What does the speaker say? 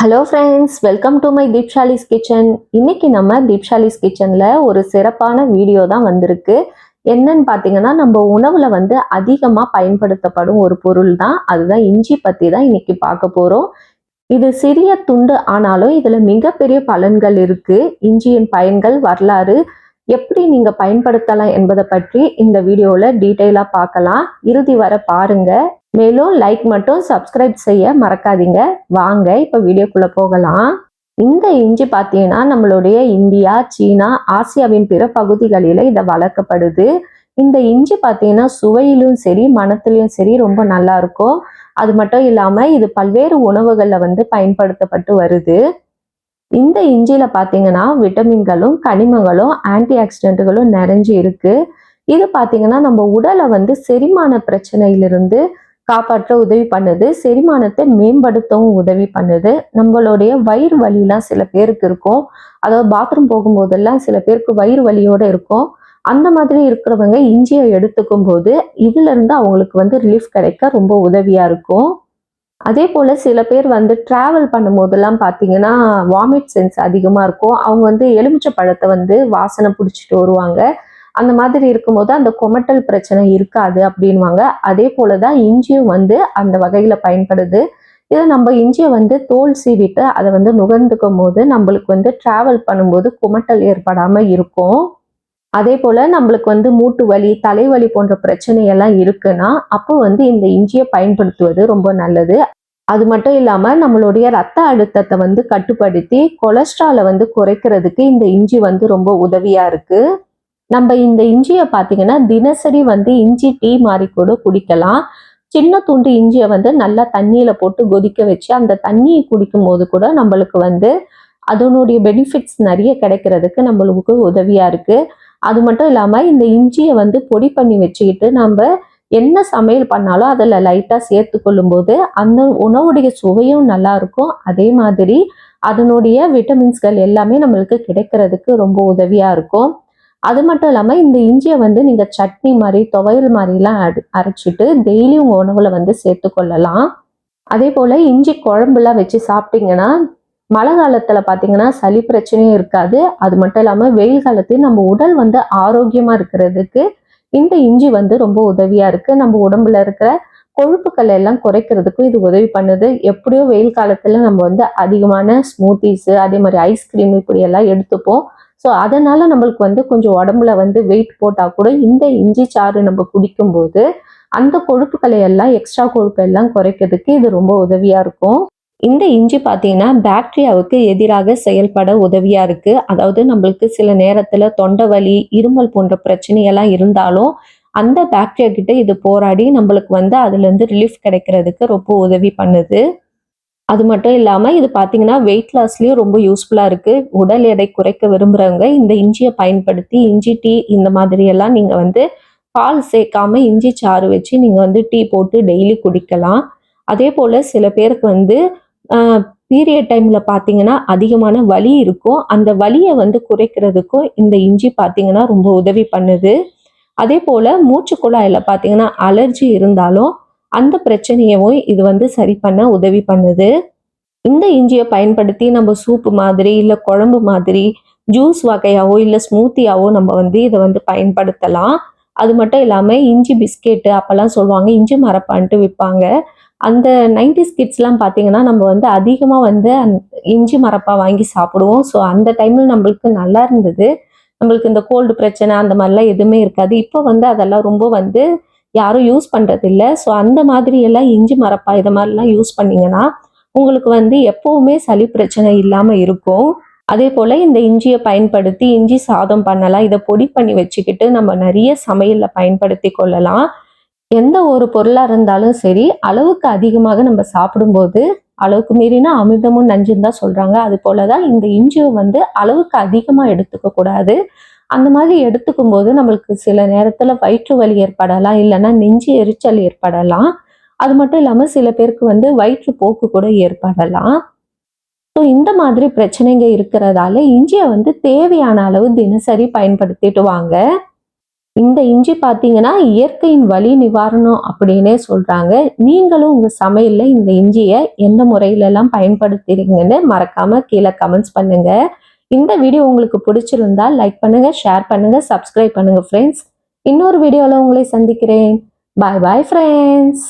Hello friends, welcome to my Deepshali's kitchen. இன்னைக்கு நம்ம தீப்ஷாலிஸ் கிச்சனில் ஒரு சிறப்பான வீடியோ தான் வந்திருக்கு. என்னன்னு பார்த்தீங்கன்னா, நம்ம உணவில் அதிகமாக பயன்படுத்தப்படும் ஒரு பொருள் தான், அதுதான் இஞ்சி பற்றி தான் இன்னைக்கு பார்க்க போகிறோம். இது சிறிய துண்டு ஆனாலும் இதில் மிகப்பெரிய பலன்கள் இருக்கு. இஞ்சியின் பயன்கள், வரலாறு, எப்படி நீங்கள் பயன்படுத்தலாம் என்பதை பற்றி இந்த வீடியோவில் டீட்டெயிலாக பார்க்கலாம். இறுதி வரை பாருங்க. மேலும் லைக் மட்டும் சப்ஸ்கிரைப் செய்ய மறக்காதீங்க. வாங்க இப்போ வீடியோக்குள்ள போகலாம். இந்த இஞ்சி பார்த்தீங்கன்னா நம்மளுடைய இந்தியா, சீனா, ஆசியாவின் பிற பகுதிகளில் இதை வளர்க்கப்படுது. இந்த இஞ்சி பார்த்தீங்கன்னா சுவையிலும் சரி, மணத்திலையும் சரி ரொம்ப நல்லா இருக்கும். அது மட்டும் இல்லாம இது பல்வேறு உணவுகள்ல பயன்படுத்தப்பட்டு வருது. இந்த இஞ்சியில பார்த்தீங்கன்னா விட்டமின்களும் கனிமங்களும் ஆன்டி ஆக்சிடென்ட்களும் நிறைஞ்சு இருக்கு. இது பார்த்தீங்கன்னா நம்ம உடலை செரிமான பிரச்சனையிலிருந்து காப்பாற்ற உதவி பண்ணுது. செரிமானத்தை மேம்படுத்தவும் உதவி பண்ணுது. நம்மளுடைய வயிறு வலிலாம் சில பேருக்கு இருக்கும். அதாவது பாத்ரூம் போகும்போதெல்லாம் சில பேருக்கு வயிறு வலியோட இருக்கும். அந்த மாதிரி இருக்கிறவங்க இஞ்சியை எடுத்துக்கும் போது இதுல இருந்து அவங்களுக்கு ரிலீஃப் கிடைக்க ரொம்ப உதவியா இருக்கும். அதே போல சில பேர் டிராவல் பண்ணும்போதெல்லாம் பார்த்தீங்கன்னா வாமிட் சென்ஸ் அதிகமா இருக்கும். அவங்க எலுமிச்சை பழத்தை வாசனை பிடிச்சிட்டு வருவாங்க. அந்த மாதிரி இருக்கும்போது அந்த கொமட்டல் பிரச்சனை இருக்காது அப்படின்வாங்க. அதே போலதான் இஞ்சியும் அந்த வகையில பயன்படுது. இதை நம்ம இஞ்சியை தோல் சீவிட்டு அதை நுகர்ந்துக்கும் போது நம்மளுக்கு டிராவல் பண்ணும்போது குமட்டல் ஏற்படாம இருக்கும். அதே போல நம்மளுக்கு மூட்டு வலி, தலைவலி போன்ற பிரச்சனை எல்லாம் இருக்குன்னா அப்போ இந்த இஞ்சியை பயன்படுத்துவது ரொம்ப நல்லது. அது மட்டும் இல்லாம நம்மளுடைய ரத்த அழுத்தத்தை கட்டுப்படுத்தி கொலஸ்ட்ராலை குறைக்கிறதுக்கு இந்த இஞ்சி ரொம்ப உதவியா இருக்கு. நம்ம இந்த இஞ்சியை பார்த்தீங்கன்னா தினசரி இஞ்சி டீ மாதிரி கூட குடிக்கலாம். சின்ன துண்டு இஞ்சியை நல்லா தண்ணியில போட்டு கொதிக்க வச்சு அந்த தண்ணியை குடிக்கும் போது கூட நம்மளுக்கு அதனுடைய பெனிஃபிட்ஸ் நிறைய கிடைக்கிறதுக்கு நம்மளுக்கு உதவியா இருக்கு. அது மட்டும் இல்லாம இந்த இஞ்சியை பொடி பண்ணி வச்சுக்கிட்டு நம்ம என்ன சமையல் பண்ணாலும் அதில் லைட்டாக சேர்த்து கொள்ளும்போது அந்த உணவுடைய சுவையும் நல்லா இருக்கும். அதே மாதிரி அதனுடைய விட்டமின்ஸ்கள் எல்லாமே நம்மளுக்கு கிடைக்கிறதுக்கு ரொம்ப உதவியா இருக்கும். அது மட்டும் இல்லாம இந்த இஞ்சியை நீங்க சட்னி மாதிரி, துவையல் மாதிரிலாம் அரைச்சிட்டு டெய்லி உங்க உணவுல சேர்த்து கொள்ளலாம். அதே போல இஞ்சி குழம்புலாம் வச்சு சாப்பிட்டீங்கன்னா மழை காலத்துல பாத்தீங்கன்னா சளி பிரச்சனையும் இருக்காது. அது மட்டும் இல்லாம வெயில் காலத்தையும் நம்ம உடல் ஆரோக்கியமா இருக்கிறதுக்கு இந்த இஞ்சி ரொம்ப உதவியா இருக்கு. நம்ம உடம்புல இருக்கிற கொழுப்புக்கள் எல்லாம் குறைக்கிறதுக்கும் இது உதவி பண்ணுது. எப்படியோ வெயில் காலத்துல நம்ம அதிகமான ஸ்மூத்திஸ், அதே மாதிரி ஐஸ்கிரீம் இப்படி எல்லாம் எடுத்துப்போம். ஸோ அதனால நம்மளுக்கு கொஞ்சம் உடம்புல வெயிட் போட்டா கூட இந்த இஞ்சி சாறு நம்ம குடிக்கும்போது அந்த கொழுப்புக்களை எல்லாம், எக்ஸ்ட்ரா கொழுப்பு எல்லாம் குறைக்கிறதுக்கு இது ரொம்ப உதவியா இருக்கும். இந்த இஞ்சி பார்த்தீங்கன்னா பாக்டீரியாவுக்கு எதிராக செயல்பட உதவியா இருக்கு. அதாவது நம்மளுக்கு சில நேரத்துல தொண்டை வலி, இருமல் போன்ற பிரச்சனையெல்லாம் இருந்தாலும் அந்த பாக்டீரியா கிட்ட இது போராடி நம்மளுக்கு அதுல இருந்து ரிலீஃப் கிடைக்கிறதுக்கு ரொம்ப உதவி பண்ணுது. அது மட்டும் இல்லாம இது பார்த்தீங்கன்னா வெயிட் லாஸ்லயும் ரொம்ப யூஸ்ஃபுல்லா இருக்கு. உடல் எடை குறைக்க விரும்புறவங்க இந்த இஞ்சியை பயன்படுத்தி இஞ்சி டீ இந்த மாதிரி எல்லாம் நீங்க பால் சேர்க்காம இஞ்சி சாறு வச்சு நீங்க டீ போட்டு டெய்லி குடிக்கலாம். அதே போல சில பேருக்கு பீரியட் டைம்ல பார்த்தீங்கன்னா அதிகமான வலி இருக்கும். அந்த வலியை குறைக்கிறதுக்கும் இந்த இஞ்சி பார்த்தீங்கன்னா ரொம்ப உதவி பண்ணுது. அதே போல மூச்சு குழாயில பார்த்தீங்கன்னா அலர்ஜி இருந்தாலும் அந்த பிரச்சனையவும் இது சரி பண்ண உதவி பண்ணுது. இந்த இஞ்சியை பயன்படுத்தி நம்ம சூப்பு மாதிரி, இல்ல குழம்பு மாதிரி, ஜூஸ் வகையாவோ, இல்ல ஸ்மூத்தியாவோ நம்ம இதை பயன்படுத்தலாம். அது மட்டும் இல்லாம இஞ்சி பிஸ்கெட்டு அப்பெல்லாம் சொல்லுவாங்க, இஞ்சி மரப்பான்ட்டு விற்பாங்க. அந்த 90s கிட்ஸ்லாம் பார்த்தீங்கன்னா நம்ம அதிகமா இஞ்சி மரப்பா வாங்கி சாப்பிடுவோம். ஸோ அந்த டைம்ல நம்மளுக்கு நல்லா இருந்தது. நம்மளுக்கு இந்த கோல்டு பிரச்சனை அந்த மாதிரிலாம் எதுவுமே இருக்காது. இப்போ அதெல்லாம் ரொம்ப யாரும் யூஸ் பண்றது இல்ல. ஸோ அந்த மாதிரி எல்லாம் இஞ்சி மரப்பா இதை மாதிரிலாம் யூஸ் பண்ணீங்கன்னா உங்களுக்கு எப்பவுமே சளி பிரச்சனை இல்லாம இருக்கும். அதே போல இந்த இஞ்சியை பயன்படுத்தி இஞ்சி சாதம் பண்ணலாம். இதை பொடி பண்ணி வச்சுக்கிட்டு நம்ம நிறைய சமையல்ல பயன்படுத்தி கொள்ளலாம். எந்த ஒரு பொருளா இருந்தாலும் சரி, அளவுக்கு அதிகமாக நம்ம சாப்பிடும்போது அளவுக்கு மீறினா அமிர்தமும் நஞ்சுன்னு தான் சொல்றாங்க. அது போலதான் இந்த இஞ்சியை அளவுக்கு அதிகமா எடுத்துக்க கூடாது. அந்த மாதிரி எடுத்துக்கும் போது நம்மளுக்கு சில நேரத்துல வயிற்று வலி ஏற்படலாம், இல்லைன்னா நெஞ்சு எரிச்சல் ஏற்படலாம். அது மட்டும் இல்லாம சில பேருக்கு வயிற்று போக்கு கூட ஏற்படலாம். ஸோ இந்த மாதிரி பிரச்சனைங்க இருக்கிறதால இஞ்சியை தேவையான அளவு தினசரி பயன்படுத்திட்டு வாங்க. இந்த இஞ்சி பார்த்தீங்கன்னா இயற்கையின் வலி நிவாரணம் அப்படின்னே சொல்றாங்க. நீங்களும் உங்க சமையல்ல இந்த இஞ்சியை எந்த முறையிலெல்லாம் பயன்படுத்துறீங்கன்னு மறக்காம கீழே கமெண்ட்ஸ் பண்ணுங்க. இந்த வீடியோ உங்களுக்கு பிடிச்சிருந்தா லைக் பண்ணுங்க, ஷேர் பண்ணுங்க, சப்ஸ்கிரைப் பண்ணுங்க ஃப்ரெண்ட்ஸ். இன்னொரு வீடியோல உங்களை சந்திக்கிறேன். பாய் பாய் ஃப்ரெண்ட்ஸ்.